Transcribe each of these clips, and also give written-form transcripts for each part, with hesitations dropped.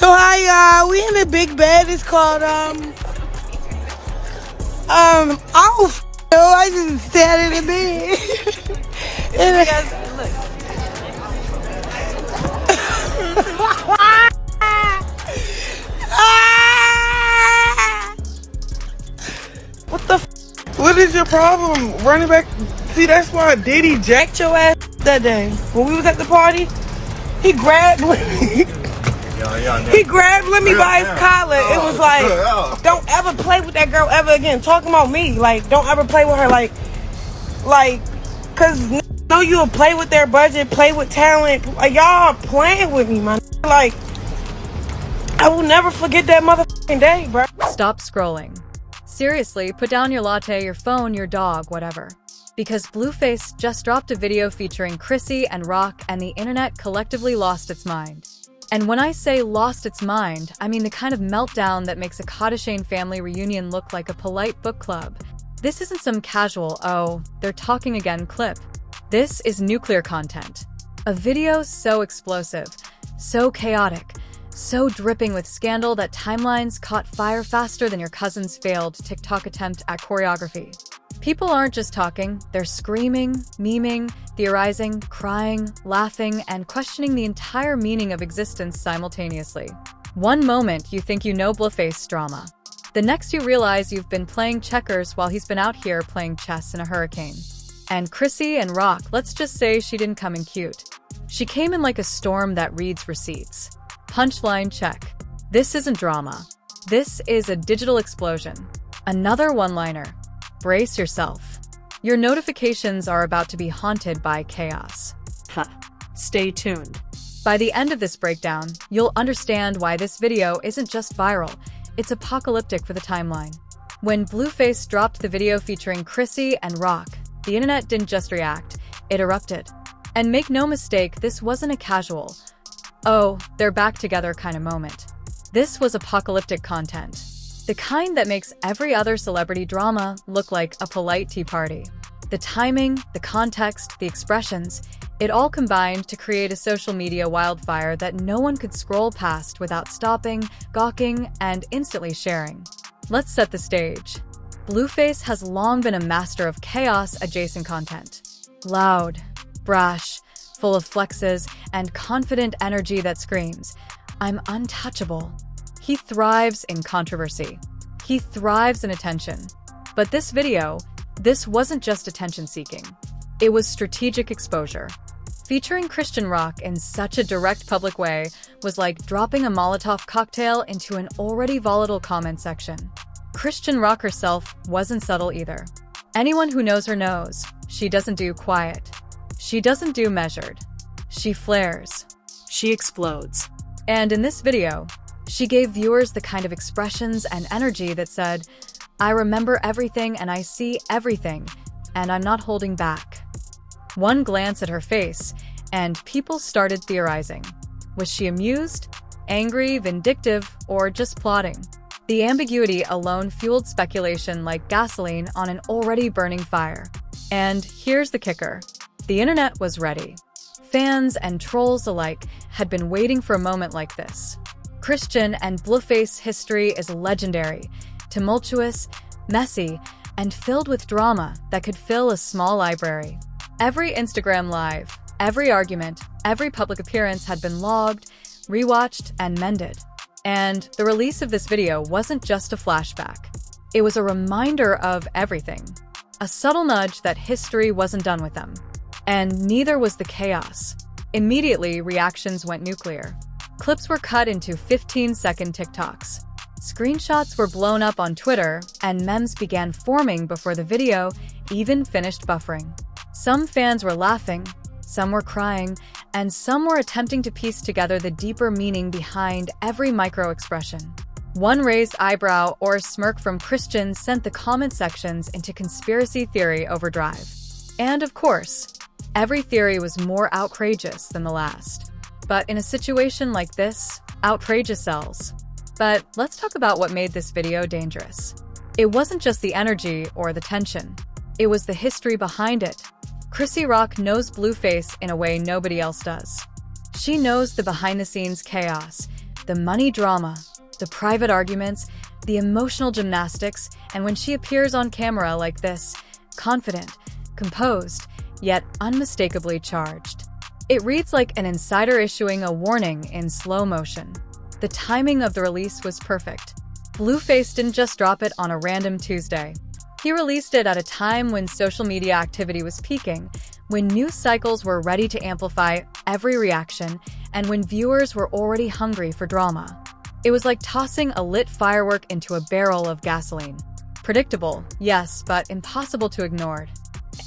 So hi y'all, we in a big bed. It's called I just sat in the bed. And what the what is your problem? Running back. See, that's why Diddy jacked your ass that day. When we was at the party, he grabbed me. He grabbed Lemmy by his collar. It was like, don't ever play with that girl ever again. Talking about me, like, don't ever play with her, like, cause know you'll play with their budget, play with talent. Like, y'all playing with me, man. Like, I will never forget that motherfucking day, bro. Stop scrolling. Seriously, put down your latte, your phone, your dog, whatever. Because Blueface just dropped a video featuring Chrissy and Rock, and the internet collectively lost its mind. And when I say lost its mind, I mean the kind of meltdown that makes a Chrisean family reunion look like a polite book club. This isn't some casual, oh, they're talking again clip. This is nuclear content. A video so explosive, so chaotic, so dripping with scandal that timelines caught fire faster than your cousin's failed TikTok attempt at choreography. People aren't just talking, they're screaming, memeing, theorizing, crying, laughing, and questioning the entire meaning of existence simultaneously. One moment you think you know Blueface drama. The next you realize you've been playing checkers while he's been out here playing chess in a hurricane. And Chrissy and Rock, let's just say she didn't come in cute. She came in like a storm that reads receipts. Punchline check. This isn't drama. This is a digital explosion. Another one-liner. Brace yourself. Your notifications are about to be haunted by chaos. Stay tuned. By the end of this breakdown, you'll understand why this video isn't just viral, it's apocalyptic for the timeline. When Blueface dropped the video featuring Chrissy and Rock, the internet didn't just react, it erupted. And make no mistake, this wasn't a casual, oh, they're back together kind of moment. This was apocalyptic content. The kind that makes every other celebrity drama look like a polite tea party. The timing, the context, the expressions, it all combined to create a social media wildfire that no one could scroll past without stopping, gawking, and instantly sharing. Let's set the stage. Blueface has long been a master of chaos-adjacent content. Loud, brash, full of flexes, and confident energy that screams, "I'm untouchable." He thrives in controversy. He thrives in attention. But this video, this wasn't just attention-seeking. It was strategic exposure. Featuring Chrisean Rock in such a direct public way was like dropping a Molotov cocktail into an already volatile comment section. Chrisean Rock herself wasn't subtle either. Anyone who knows her knows, she doesn't do quiet. She doesn't do measured. She flares. She explodes. And in this video, she gave viewers the kind of expressions and energy that said, I remember everything and I see everything, and I'm not holding back. One glance at her face, and people started theorizing. Was she amused, angry, vindictive, or just plotting? The ambiguity alone fueled speculation like gasoline on an already burning fire. And here's the kicker. The internet was ready. Fans and trolls alike had been waiting for a moment like this. Chrisean and Blueface history is legendary, tumultuous, messy, and filled with drama that could fill a small library. Every Instagram live, every argument, every public appearance had been logged, rewatched, and mended. And the release of this video wasn't just a flashback. It was a reminder of everything. A subtle nudge that history wasn't done with them. And neither was the chaos. Immediately, reactions went nuclear. Clips were cut into 15-second TikToks. Screenshots were blown up on Twitter, and memes began forming before the video even finished buffering. Some fans were laughing, some were crying, and some were attempting to piece together the deeper meaning behind every micro-expression. One raised eyebrow or smirk from Chrisean sent the comment sections into conspiracy theory overdrive. And of course, every theory was more outrageous than the last. But in a situation like this, outrageous sells. But let's talk about what made this video dangerous. It wasn't just the energy or the tension. It was the history behind it. Chrissy Rock knows Blueface in a way nobody else does. She knows the behind-the-scenes chaos, The money drama, the private arguments, the emotional gymnastics, and when she appears on camera like this, confident, composed, yet unmistakably charged. It reads like an insider issuing a warning in slow motion. The timing of the release was perfect. Blueface didn't just drop it on a random Tuesday. He released it at a time when social media activity was peaking, when news cycles were ready to amplify every reaction, and when viewers were already hungry for drama. It was like tossing a lit firework into a barrel of gasoline. Predictable, yes, but impossible to ignore.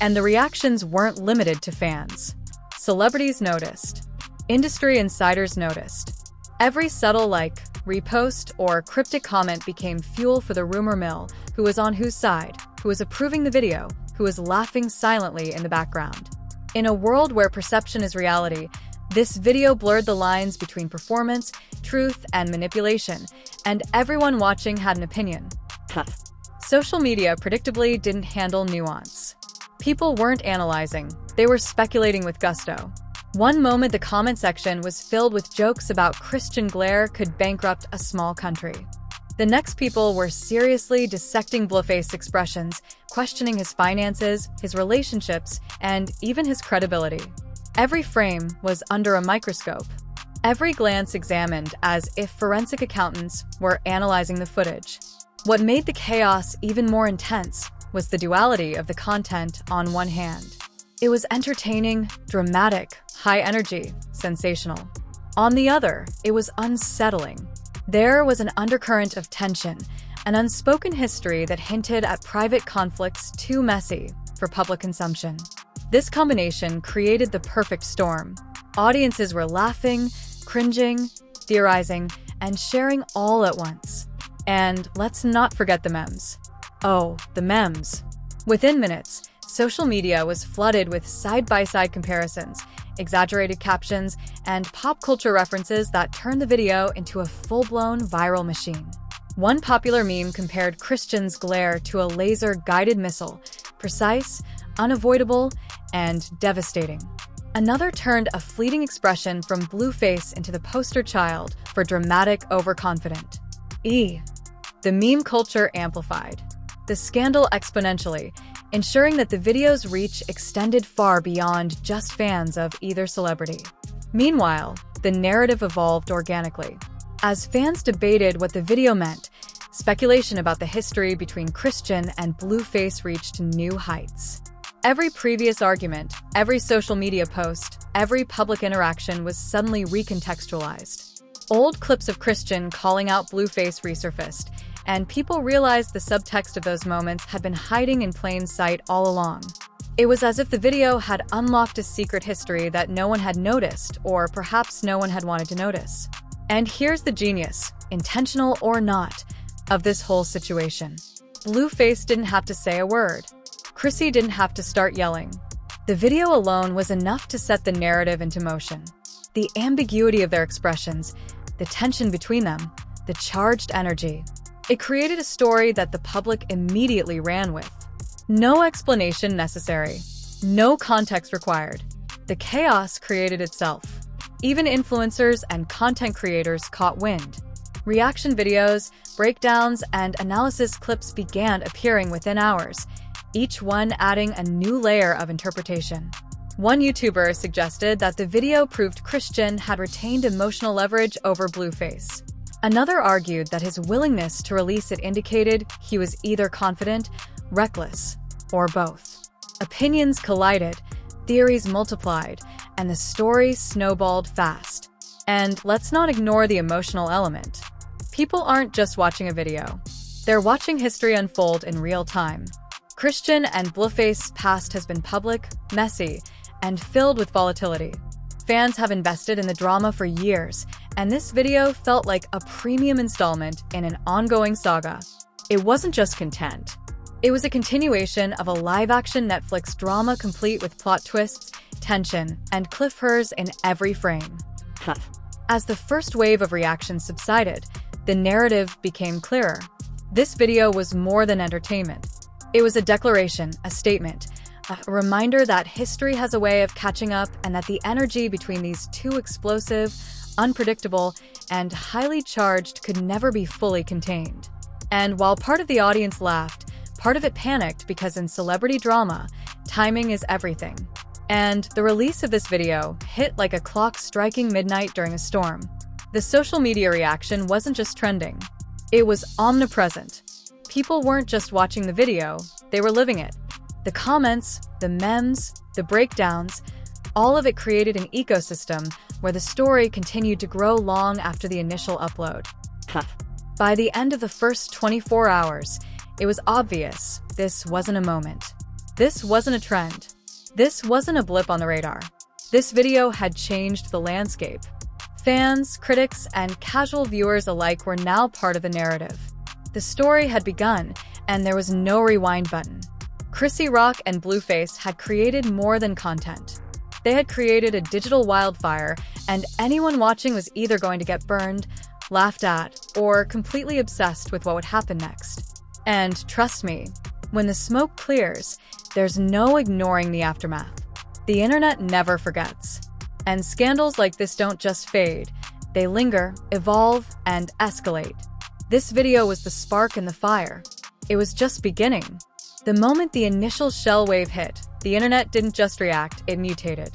And the reactions weren't limited to fans. Celebrities noticed. Industry insiders noticed. Every subtle like, repost, or cryptic comment became fuel for the rumor mill: who was on whose side, who was approving the video, who was laughing silently in the background. In a world where perception is reality, this video blurred the lines between performance, truth, and manipulation, and everyone watching had an opinion. Social media predictably didn't handle nuance. People weren't analyzing, they were speculating with gusto. One moment the comment section was filled with jokes about Christian glare could bankrupt a small country. The next people were seriously dissecting Blueface's expressions, questioning his finances, his relationships, and even his credibility. Every frame was under a microscope. Every glance examined as if forensic accountants were analyzing the footage. What made the chaos even more intense was the duality of the content on one hand. It was entertaining, dramatic, high energy, sensational. On the other, it was unsettling. There was an undercurrent of tension, an unspoken history that hinted at private conflicts too messy for public consumption. This combination created the perfect storm. Audiences were laughing, cringing, theorizing, and sharing all at once. And let's not forget the memes. Oh, the memes. Within minutes, social media was flooded with side-by-side comparisons, exaggerated captions, and pop culture references that turned the video into a full-blown viral machine. One popular meme compared Christian's glare to a laser-guided missile, precise, unavoidable, and devastating. Another turned a fleeting expression from Blueface into the poster child for dramatic overconfident. The meme culture amplified the scandal exponentially, ensuring that the video's reach extended far beyond just fans of either celebrity. Meanwhile, the narrative evolved organically. As fans debated what the video meant, speculation about the history between Christian and Blueface reached new heights. Every previous argument, every social media post, every public interaction was suddenly recontextualized. Old clips of Christian calling out Blueface resurfaced, and people realized the subtext of those moments had been hiding in plain sight all along. It was as if the video had unlocked a secret history that no one had noticed, or perhaps no one had wanted to notice. And here's the genius, intentional or not, of this whole situation. Blueface didn't have to say a word. Chrisean didn't have to start yelling. The video alone was enough to set the narrative into motion. The ambiguity of their expressions, the tension between them, the charged energy. It created a story that the public immediately ran with. No explanation necessary. No context required. The chaos created itself. Even influencers and content creators caught wind. Reaction videos, breakdowns, and analysis clips began appearing within hours, each one adding a new layer of interpretation. One YouTuber suggested that the video proved Christian had retained emotional leverage over Blueface. Another argued that his willingness to release it indicated he was either confident, reckless, or both. Opinions collided, theories multiplied, and the story snowballed fast. And let's not ignore the emotional element. People aren't just watching a video. They're watching history unfold in real time. Christian and Blueface's past has been public, messy, and filled with volatility. Fans have invested in the drama for years, and this video felt like a premium installment in an ongoing saga. It wasn't just content. It was a continuation of a live-action Netflix drama complete with plot twists, tension, and cliffhangers in every frame. As the first wave of reactions subsided, the narrative became clearer. This video was more than entertainment. It was a declaration, a statement, a reminder that history has a way of catching up and that the energy between these two explosive, unpredictable, and highly charged could never be fully contained. And while part of the audience laughed, part of it panicked because in celebrity drama, timing is everything. And the release of this video hit like a clock striking midnight during a storm. The social media reaction wasn't just trending. It was omnipresent. People weren't just watching the video, they were living it. The comments, the memes, the breakdowns, all of it created an ecosystem where the story continued to grow long after the initial upload. By the end of the first 24 hours, it was obvious this wasn't a moment. This wasn't a trend. This wasn't a blip on the radar. This video had changed the landscape. Fans, critics, and casual viewers alike were now part of the narrative. The story had begun, and there was no rewind button. Chrisean and Blueface had created more than content. They had created a digital wildfire, and anyone watching was either going to get burned, laughed at, or completely obsessed with what would happen next. And trust me, when the smoke clears, there's no ignoring the aftermath. The internet never forgets. And scandals like this don't just fade. They linger, evolve, and escalate. This video was the spark in the fire. It was just beginning. The moment the initial shell wave hit, the internet didn't just react, it mutated.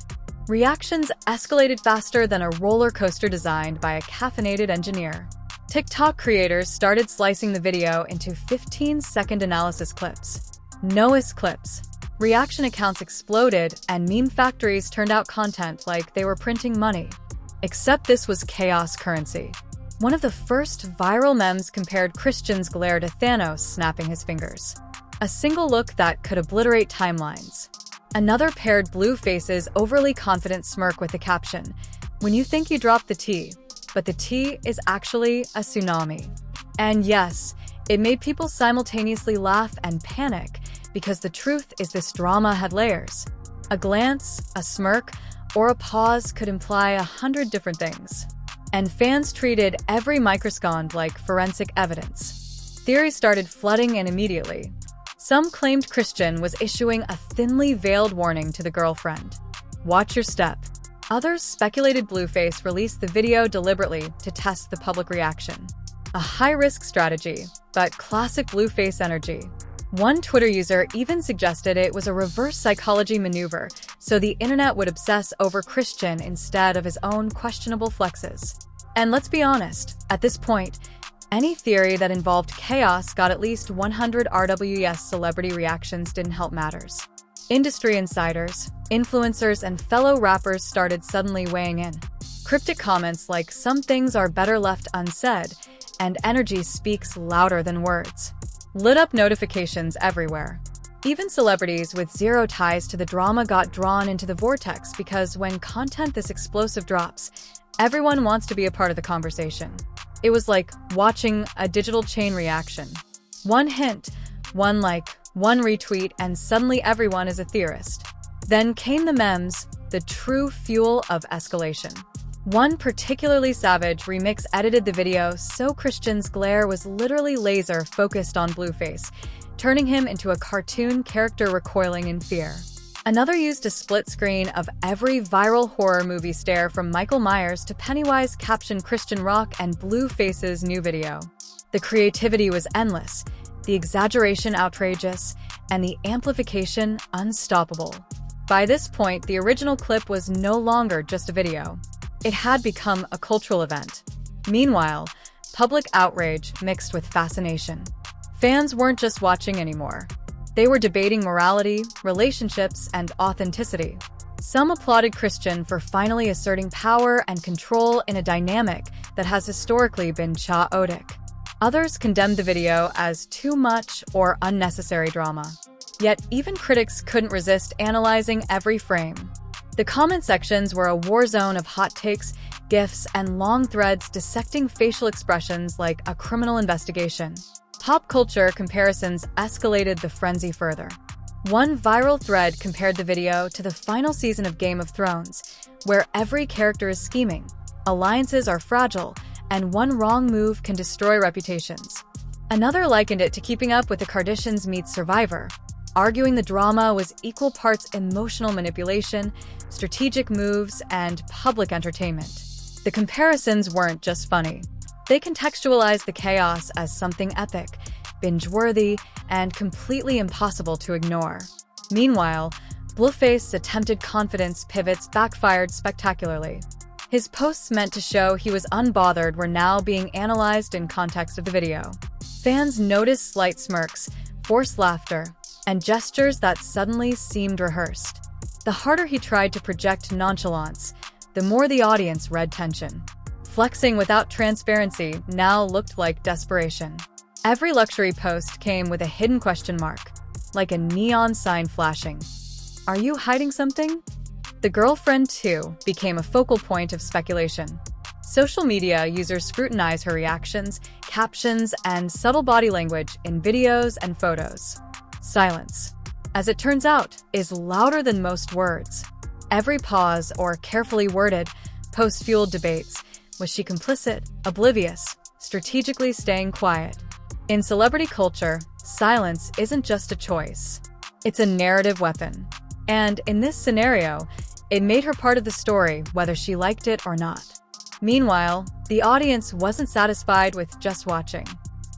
Reactions escalated faster than a roller coaster designed by a caffeinated engineer. TikTok creators started slicing the video into 15-second analysis clips. Noise clips. Reaction accounts exploded, and meme factories turned out content like they were printing money. Except this was chaos currency. One of the first viral memes compared Chrisean's glare to Thanos snapping his fingers. A single look that could obliterate timelines. Another paired Blueface's overly confident smirk with the caption, "When you think you dropped the tea, but the tea is actually a tsunami." And yes, it made people simultaneously laugh and panic, because the truth is this drama had layers. A glance, a smirk, or a pause could imply 100 different things. And fans treated every microsecond like forensic evidence. Theories started flooding in immediately. Some claimed Chrisean was issuing a thinly veiled warning to the girlfriend. Watch your step. Others speculated Blueface released the video deliberately to test the public reaction. A high-risk strategy, but classic Blueface energy. One Twitter user even suggested it was a reverse psychology maneuver, so the internet would obsess over Chrisean instead of his own questionable flexes. And let's be honest, at this point, any theory that involved chaos got at least 100 RWS celebrity reactions didn't help matters. Industry insiders, influencers, and fellow rappers started suddenly weighing in. Cryptic comments like "some things are better left unsaid," and "energy speaks louder than words" lit up notifications everywhere. Even celebrities with zero ties to the drama got drawn into the vortex because when content this explosive drops, everyone wants to be a part of the conversation. It was like watching a digital chain reaction. One hint, one like, one retweet, and suddenly everyone is a theorist. Then came the memes, the true fuel of escalation. One particularly savage remix edited the video so Chrisean's glare was literally laser focused on Blueface, turning him into a cartoon character recoiling in fear. Another used a split screen of every viral horror movie stare from Michael Myers to Pennywise captioned Chrisean Rock and Blueface's new video. The creativity was endless, the exaggeration outrageous, and the amplification unstoppable. By this point, the original clip was no longer just a video. It had become a cultural event. Meanwhile, public outrage mixed with fascination. Fans weren't just watching anymore. They were debating morality, relationships, and authenticity. Some applauded Chrisean for finally asserting power and control in a dynamic that has historically been chaotic. Others condemned the video as too much or unnecessary drama. Yet even critics couldn't resist analyzing every frame. The comment sections were a war zone of hot takes, GIFs, and long threads dissecting facial expressions like a criminal investigation. Pop culture comparisons escalated the frenzy further. One viral thread compared the video to the final season of Game of Thrones, where every character is scheming, alliances are fragile, and one wrong move can destroy reputations. Another likened it to Keeping Up with the Kardashians meets Survivor, arguing the drama was equal parts emotional manipulation, strategic moves, and public entertainment. The comparisons weren't just funny. They contextualized the chaos as something epic, binge-worthy, and completely impossible to ignore. Meanwhile, Blueface's attempted confidence pivots backfired spectacularly. His posts meant to show he was unbothered were now being analyzed in context of the video. Fans noticed slight smirks, forced laughter, and gestures that suddenly seemed rehearsed. The harder he tried to project nonchalance, the more the audience read tension. Flexing without transparency now looked like desperation. Every luxury post came with a hidden question mark, like a neon sign flashing. Are you hiding something? The girlfriend, too, became a focal point of speculation. Social media users scrutinize her reactions, captions, and subtle body language in videos and photos. Silence, as it turns out, is louder than most words. Every pause or carefully worded post fueled debates. Was she complicit, oblivious, strategically staying quiet? In celebrity culture, silence isn't just a choice. It's a narrative weapon. And in this scenario, it made her part of the story whether she liked it or not. Meanwhile, the audience wasn't satisfied with just watching.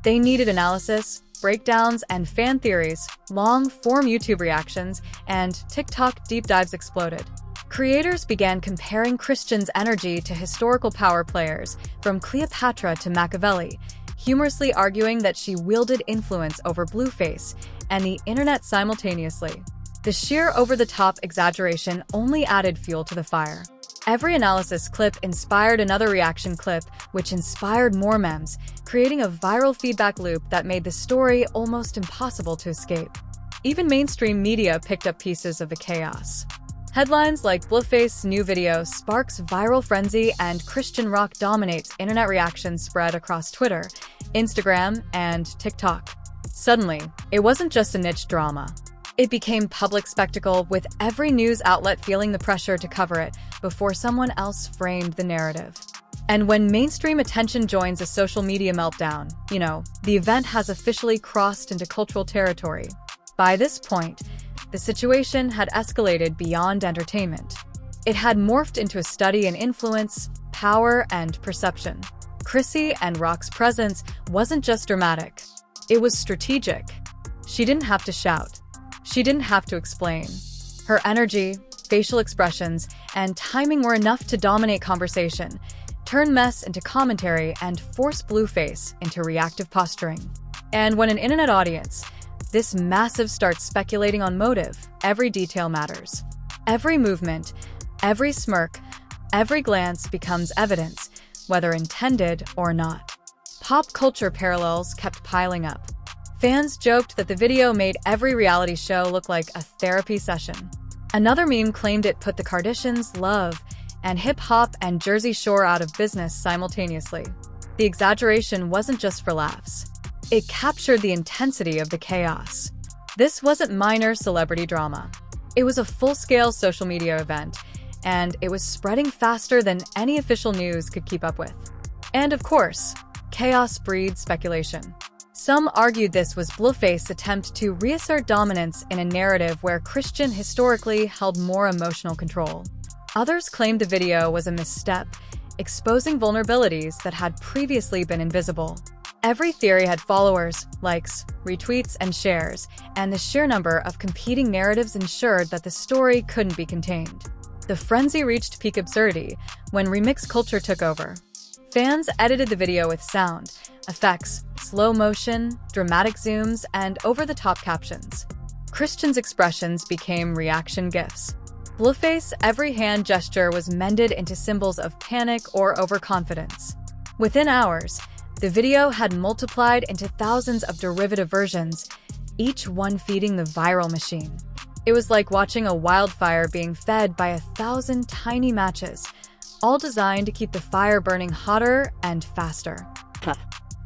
They needed analysis, breakdowns, and fan theories, long-form YouTube reactions, and TikTok deep dives exploded. Creators began comparing Chrisean's energy to historical power players, from Cleopatra to Machiavelli, humorously arguing that she wielded influence over Blueface and the internet simultaneously. The sheer over-the-top exaggeration only added fuel to the fire. Every analysis clip inspired another reaction clip, which inspired more memes, creating a viral feedback loop that made the story almost impossible to escape. Even mainstream media picked up pieces of the chaos. Headlines like Blueface's new video sparks viral frenzy and Chrisean rock dominates internet reactions spread across Twitter, Instagram, and TikTok. Suddenly, it wasn't just a niche drama. It became public spectacle, with every news outlet feeling the pressure to cover it before someone else framed the narrative. And when mainstream attention joins a social media meltdown, the event has officially crossed into cultural territory. By this point, the situation had escalated beyond entertainment. It had morphed into a study in influence, power, and perception. Chrissy and Rock's presence wasn't just dramatic. It was strategic. She didn't have to shout. She didn't have to explain. Her energy, facial expressions, and timing were enough to dominate conversation, turn mess into commentary, and force Blueface into reactive posturing. And when an internet audience, this massive, starts speculating on motive, every detail matters. Every movement, every smirk, every glance becomes evidence, whether intended or not. Pop culture parallels kept piling up. Fans joked that the video made every reality show look like a therapy session. Another meme claimed it put the Kardashians' love and hip-hop and Jersey Shore out of business simultaneously. The exaggeration wasn't just for laughs. It captured the intensity of the chaos. This wasn't minor celebrity drama. It was a full-scale social media event, and it was spreading faster than any official news could keep up with. And of course, chaos breeds speculation. Some argued this was Blueface's attempt to reassert dominance in a narrative where Chrisean historically held more emotional control. Others claimed the video was a misstep, exposing vulnerabilities that had previously been invisible. Every theory had followers, likes, retweets, and shares, and the sheer number of competing narratives ensured that the story couldn't be contained. The frenzy reached peak absurdity when remix culture took over. Fans edited the video with sound, effects, slow motion, dramatic zooms, and over-the-top captions. Chrisean's expressions became reaction gifs. Blueface's every hand gesture was mended into symbols of panic or overconfidence. Within hours, the video had multiplied into thousands of derivative versions, each one feeding the viral machine. It was like watching a wildfire being fed by 1,000 tiny matches, all designed to keep the fire burning hotter and faster.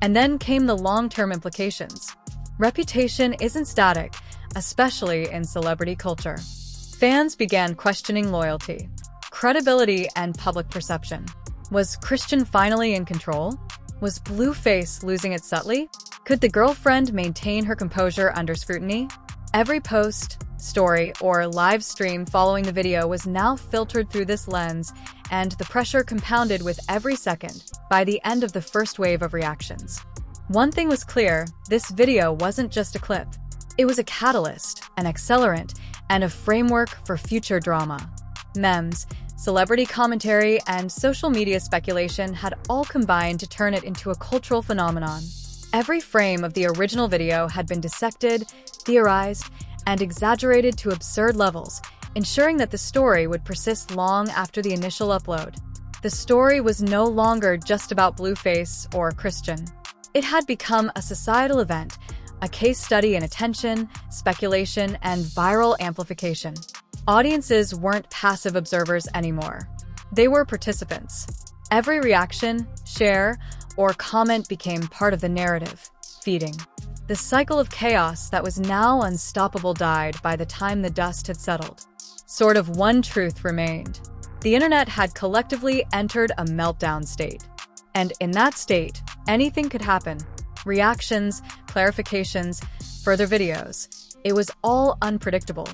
And then came the long-term implications. Reputation isn't static, especially in celebrity culture. Fans began questioning loyalty, credibility, and public perception. Was Chrisean finally in control? Was Blueface losing it subtly? Could the girlfriend maintain her composure under scrutiny? Every post, story, or live stream following the video was now filtered through this lens, and the pressure compounded with every second by the end of the first wave of reactions. One thing was clear, this video wasn't just a clip. It was a catalyst, an accelerant, and a framework for future drama. Memes, celebrity commentary, and social media speculation had all combined to turn it into a cultural phenomenon. Every frame of the original video had been dissected, theorized, and exaggerated to absurd levels, ensuring that the story would persist long after the initial upload. The story was no longer just about Blueface or Chrisean. It had become a societal event, a case study in attention, speculation, and viral amplification. Audiences weren't passive observers anymore. They were participants. Every reaction, share, or comment became part of the narrative, feeding. The cycle of chaos that was now unstoppable died by the time the dust had settled. Sort of one truth remained. The internet had collectively entered a meltdown state. And in that state, anything could happen. Reactions, clarifications, further videos. It was all unpredictable.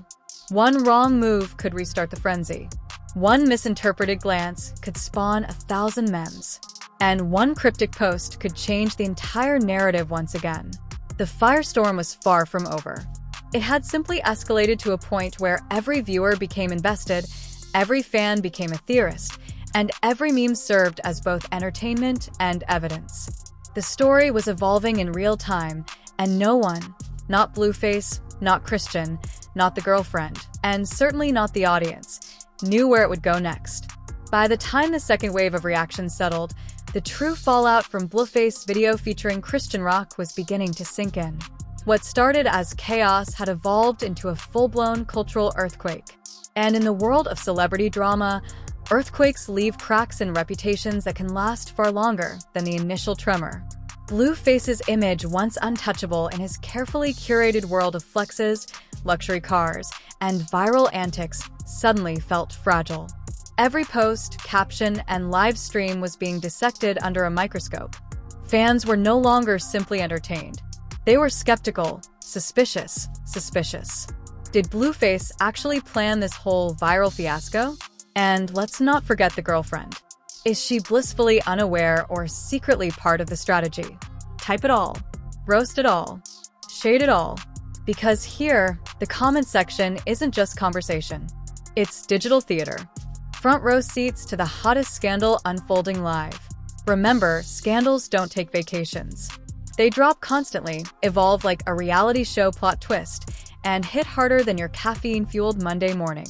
One wrong move could restart the frenzy. One misinterpreted glance could spawn 1,000 memes. And one cryptic post could change the entire narrative once again. The firestorm was far from over. It had simply escalated to a point where every viewer became invested, every fan became a theorist, and every meme served as both entertainment and evidence. The story was evolving in real time, and no one, not Blueface, not Chrisean, not the girlfriend, and certainly not the audience, knew where it would go next. By the time the second wave of reactions settled, the true fallout from Blueface video featuring Chrisean Rock was beginning to sink in. What started as chaos had evolved into a full-blown cultural earthquake. And in the world of celebrity drama, earthquakes leave cracks in reputations that can last far longer than the initial tremor. Blueface's image, once untouchable in his carefully curated world of flexes, luxury cars, and viral antics, suddenly felt fragile. Every post, caption, and live stream was being dissected under a microscope. Fans were no longer simply entertained. They were skeptical, suspicious. Did Blueface actually plan this whole viral fiasco? And let's not forget the girlfriend. Is she blissfully unaware or secretly part of the strategy? Type it all, roast it all, shade it all. Because here, the comment section isn't just conversation. It's digital theater. Front row seats to the hottest scandal unfolding live. Remember, scandals don't take vacations. They drop constantly, evolve like a reality show plot twist, and hit harder than your caffeine-fueled Monday morning.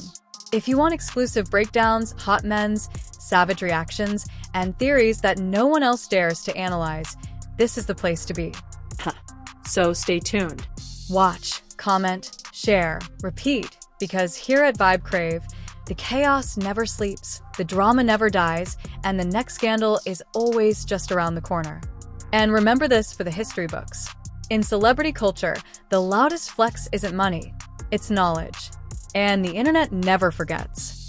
If you want exclusive breakdowns, hot memes, savage reactions, and theories that no one else dares to analyze, this is the place to be. So stay tuned. Watch, comment, share, repeat, because here at Vibe Crave, the chaos never sleeps, the drama never dies, and the next scandal is always just around the corner. And remember this for the history books. In celebrity culture, the loudest flex isn't money, it's knowledge. And the internet never forgets.